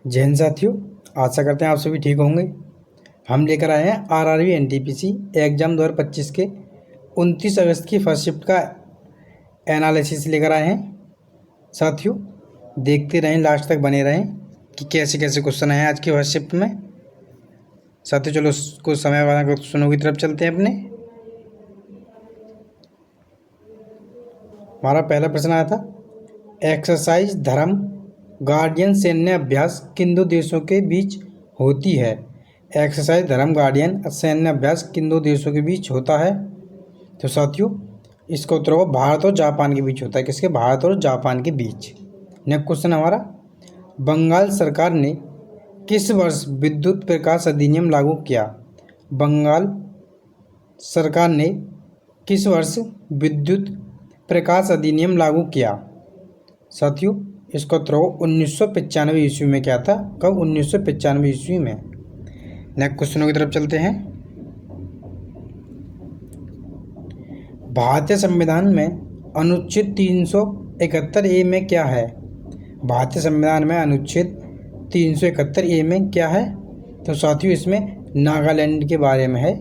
जय हिंद साथियों, आशा करते हैं आप सभी ठीक होंगे। हम लेकर आए हैं आरआरबी एनटीपीसी एग्ज़ाम 2025 के 29 अगस्त की फर्स्ट शिफ्ट का एनालिसिस लेकर आए हैं। साथियों देखते रहें, लास्ट तक बने रहें कि कैसे कैसे क्वेश्चन आए आज की फर्स्ट शिफ्ट में। साथियों चलो कुछ समय बाद क्वेश्चनों की तरफ चलते हैं अपने। हमारा पहला प्रश्न आया था, एक्सरसाइज धर्म गार्डियन सैन्य अभ्यास किन दो देशों के बीच होती है। एक्सरसाइज धर्म गार्डियन सैन्य अभ्यास किन दो देशों के बीच होता है। तो साथियों इसका उत्तर होगा भारत और जापान के बीच होता है। किसके? भारत और जापान के बीच। नेक्स्ट क्वेश्चन हमारा, बंगाल सरकार ने किस वर्ष विद्युत प्रकाश अधिनियम लागू किया। बंगाल सरकार ने किस वर्ष विद्युत प्रकाश अधिनियम लागू किया। साथियों इसका उत्तर होगा 1995 ईस्वी में। क्या था? कब? 1995 ईस्वी में। नेक्स्ट क्वेश्चनों की तरफ चलते हैं। भारतीय संविधान में अनुच्छेद 371A में क्या है। भारतीय संविधान में अनुच्छेद 371A में क्या है। तो साथियों इसमें नागालैंड के बारे में है।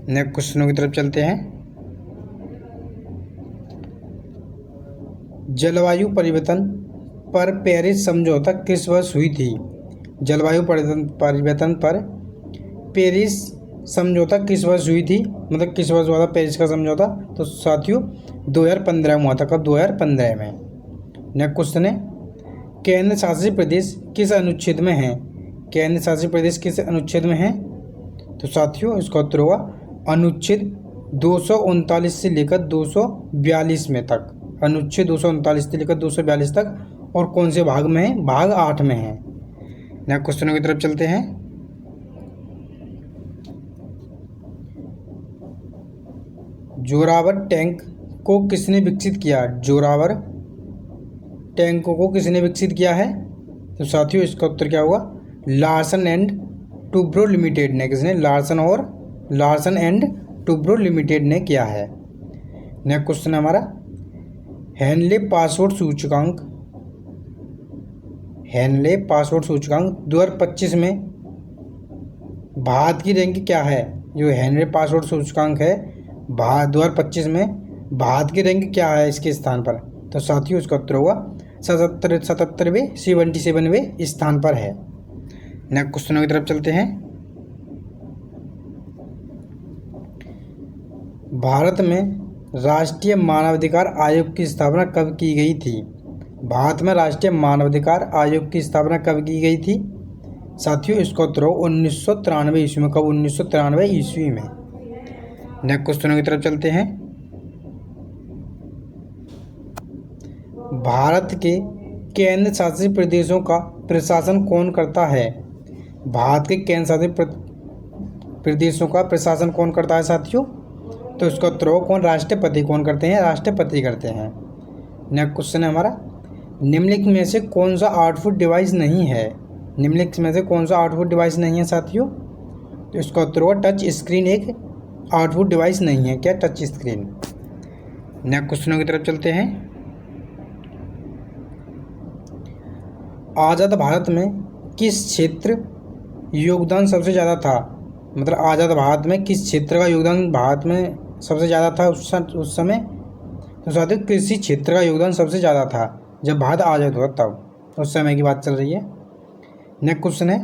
नेक्स्ट क्वेश्चनों की तरफ चलते हैं। जलवायु परिवर्तन पर पेरिस समझौता किस वर्ष हुई थी। जलवायु परिवर्तन पर पेरिस समझौता किस वर्ष हुई थी, मतलब किस वर्ष हुआ था पेरिस का समझौता। तो साथियों 2015 में हुआ था। कब? 2015 में। नेक्स्ट क्वेश्चन है, केंद्र शासित प्रदेश किस अनुच्छेद में है। केंद्र शासित प्रदेश किस अनुच्छेद में है। तो साथियों इसका उत्तर होगा अनुच्छेद 239 से लेकर 242 में तक। अनुच्छेद 239 से लेकर 242 तक। और कौन से भाग में है? भाग 8 में है। नेक्स्ट क्वेश्चनों की तरफ चलते हैं। जोरावर टैंक को किसने विकसित किया। जोरावर टैंक को किसने विकसित किया है। तो साथियों इसका उत्तर क्या होगा? लार्सन एंड टुब्रो लिमिटेड ने। किसने? लार्सन एंड टुब्रो लिमिटेड ने किया है। नेक्स्ट क्वेश्चन हमारा, हेनले पासवर्ड सूचकांक 2025 में भारत की रैंक क्या है। जो हेनले पासवर्ड सूचकांक है 2025 में भारत की रैंक क्या है इसके स्थान पर। तो साथियों इसका उत्तर होगा 77वें स्थान पर है। नेक्स्ट क्वेश्चनों की तरफ चलते हैं। भारत में राष्ट्रीय मानवाधिकार आयोग की स्थापना कब की गई थी। भारत में राष्ट्रीय मानवाधिकार आयोग की स्थापना कब की गई थी। साथियों इसका उत्तर हो 1993 ईस्वी में। कब? 1993 ईस्वी में। नेक्स्ट क्वेश्चनों की तरफ चलते हैं। भारत के केंद्र शासित प्रदेशों का प्रशासन कौन करता है। भारत के केंद्र शासित प्रदेशों का प्रशासन कौन करता है साथियों। तो इसका उत्तर हो कौन? राष्ट्रपति। कौन करते हैं? राष्ट्रपति करते हैं। नेक्स्ट क्वेश्चन है हमारा, निम्नलिखित में से कौन सा आउटपुट डिवाइस नहीं है। निम्नलिखित में से कौन सा आउटपुट डिवाइस नहीं है साथियों। तो इसका उत्तर होगा टच स्क्रीन एक आउटपुट डिवाइस नहीं है। क्या? Touch screen. नेक्स्ट क्वेश्चनों की तरफ चलते हैं। आज़ाद भारत में किस क्षेत्र योगदान सबसे ज़्यादा था। मतलब आज़ाद भारत में किस क्षेत्र का योगदान भारत में सबसे ज़्यादा था उस समय। तो साथियों कृषि क्षेत्र का योगदान सबसे ज़्यादा था जब भारत आज़ाद हुआ तब, उस समय की बात चल रही है। नेक्स्ट क्वेश्चन है,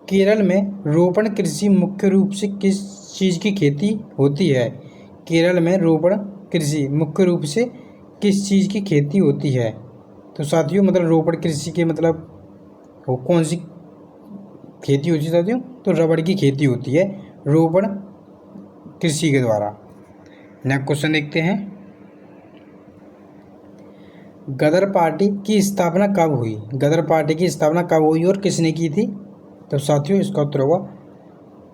केरल में रोपण कृषि मुख्य रूप से किस चीज़ की खेती होती है। केरल में रोपण कृषि मुख्य रूप से किस चीज़ की खेती होती है। तो साथियों मतलब रोपण कृषि के मतलब वो कौन सी खेती होती है साथियों। तो रबड़ की खेती होती है रोपण कृषि के द्वारा। नेक्स्ट क्वेश्चन देखते हैं, गदर पार्टी की स्थापना कब हुई। गदर पार्टी की स्थापना कब हुई और किसने की थी। तो साथियों इसका उत्तर होगा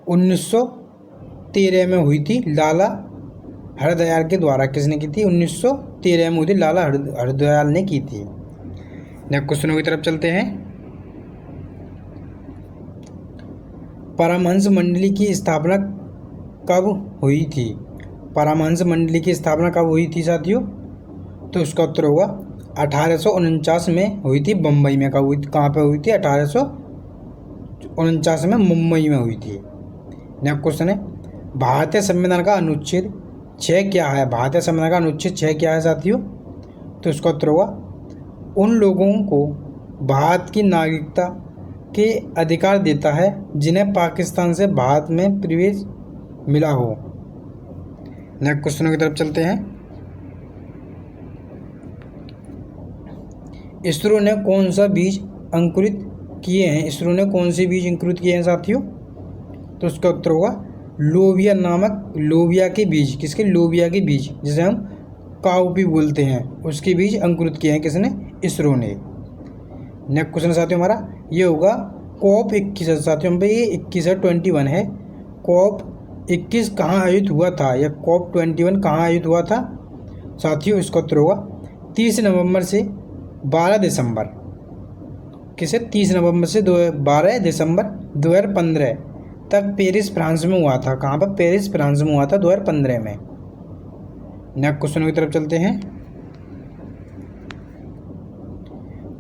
1913 में हुई थी, लाला हरदयाल के द्वारा। किसने की थी? 1913 में हुई थी, लाला हरदयाल ने की थी। नेक्स्ट क्वेश्चनों की तरफ चलते हैं। परमहंस मंडली की स्थापना कब हुई थी। परमहंस मंडली की स्थापना कब हुई थी साथियों। तो इसका उत्तर होगा 1849 में हुई थी बम्बई में। कहाँ हुई थी? कहाँ पे हुई थी? 1849 में मुंबई में हुई थी। नेक्स्ट क्वेश्चन है, भारतीय संविधान का अनुच्छेद 6 क्या है? भारतीय संविधान का अनुच्छेद 6 क्या है साथियों? तो इसका उत्तर होगा, उन लोगों को भारत की नागरिकता के अधिकार देता है जिन्हें पाकिस्तान से भारत में प्रवेश मिला हो। नेक्स्ट क्वेश्चन की तरफ चलते हैं। इसरो ने कौन सा बीज अंकुरित किए हैं? इसरो ने कौन से बीज अंकुरित किए हैं साथियों? तो उसका उत्तर होगा लोबिया नामक, लोबिया के बीज। किसके? लोबिया के बीज, जिसे हम काउपी बोलते हैं, उसके बीज अंकुरित किए हैं किसने? इसरो ने। नेक्स्ट क्वेश्चन साथियों हमारा ये होगा COP21 है साथियों, हम पे ये 21 है, 21 है। COP21 कहाँ आयोजित हुआ था, या COP21 कहाँ आयोजित हुआ था साथियों? इसका उत्तर होगा 30 नवंबर से 12 दिसंबर। किसे? 30 नवंबर से 12 दिसंबर 2015 तक पेरिस फ्रांस में हुआ था। कहाँ पर? पेरिस फ्रांस में हुआ था 2015 में। नेक्स्ट क्वेश्चन की तरफ चलते हैं।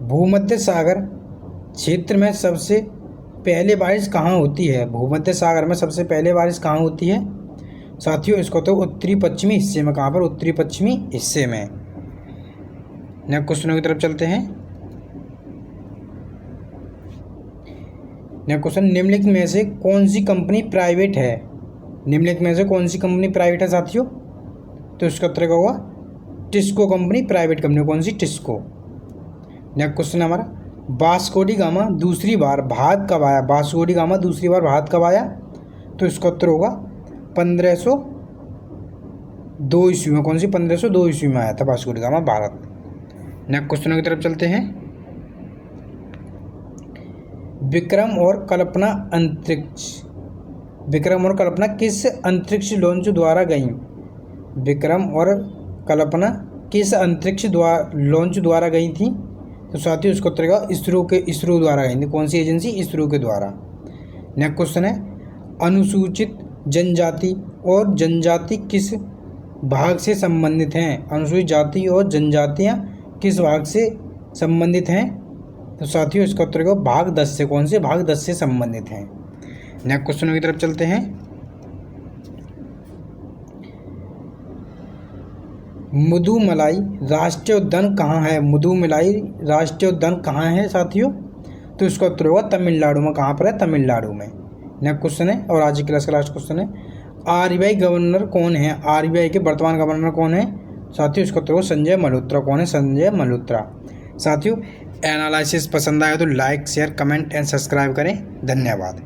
भूमध्य सागर क्षेत्र में सबसे पहले बारिश कहाँ होती है? भूमध्य सागर में सबसे पहले बारिश कहाँ होती है साथियों? इसको तो उत्तरी पश्चिमी हिस्से में। कहाँ पर? उत्तरी पश्चिमी हिस्से में। नेक्स्ट क्वेश्चन की तरफ चलते हैं। नेक्स्ट क्वेश्चन, निम्नलिखित में से कौन सी कंपनी प्राइवेट है? निम्नलिखित में से कौन सी कंपनी प्राइवेट है साथियों? तो इसका उत्तर क्या होगा? TISCO company private company. कौन सी? टिस्को। नेक्स्ट क्वेश्चन हमारा, वास्को डी गामा दूसरी बार भारत कब आया? वास्को डी गामा दूसरी बार भारत कब आया? तो इसका उत्तर होगा 1502 ईस्वी में। कौन सी? 1502 ईस्वी में आया था Vasco D gamma Bharat. Next question की तरफ चलते हैं। विक्रम और कल्पना अंतरिक्ष, विक्रम और कल्पना किस अंतरिक्ष लॉन्च द्वारा गई? विक्रम और कल्पना किस अंतरिक्ष लॉन्च द्वारा गई थी? तो साथियों इसको उत्तर होगा इसरो द्वारा गई थी। कौन सी एजेंसी? इसरो के द्वारा। नेक्स्ट क्वेश्चन है, अनुसूचित जनजाति और जनजाति किस भाग से संबंधित हैं? अनुसूचित जाति और जनजातियाँ किस भाग से संबंधित हैं? तो साथियों इसका उत्तर होगा भाग 10 से। कौन से? भाग 10 से संबंधित हैं। नेक्स्ट क्वेश्चन की तरफ चलते हैं। मुदुमलाई राष्ट्रीय उद्यान कहाँ है? मुदुमलाई राष्ट्रीय उद्यान कहाँ है साथियों? तो इसका उत्तर होगा तमिलनाडु में। कहाँ पर है? तमिलनाडु में। नेक्स्ट क्वेश्चन है, और आज की क्लास का लास्ट क्वेश्चन है, RBI गवर्नर कौन है? RBI के वर्तमान गवर्नर कौन है साथियों? इसका उत्तर होगा संजय मल्होत्रा। कौन है? संजय मल्होत्रा। साथियों एनालिसिस पसंद आया तो like, share, comment and subscribe करें। धन्यवाद।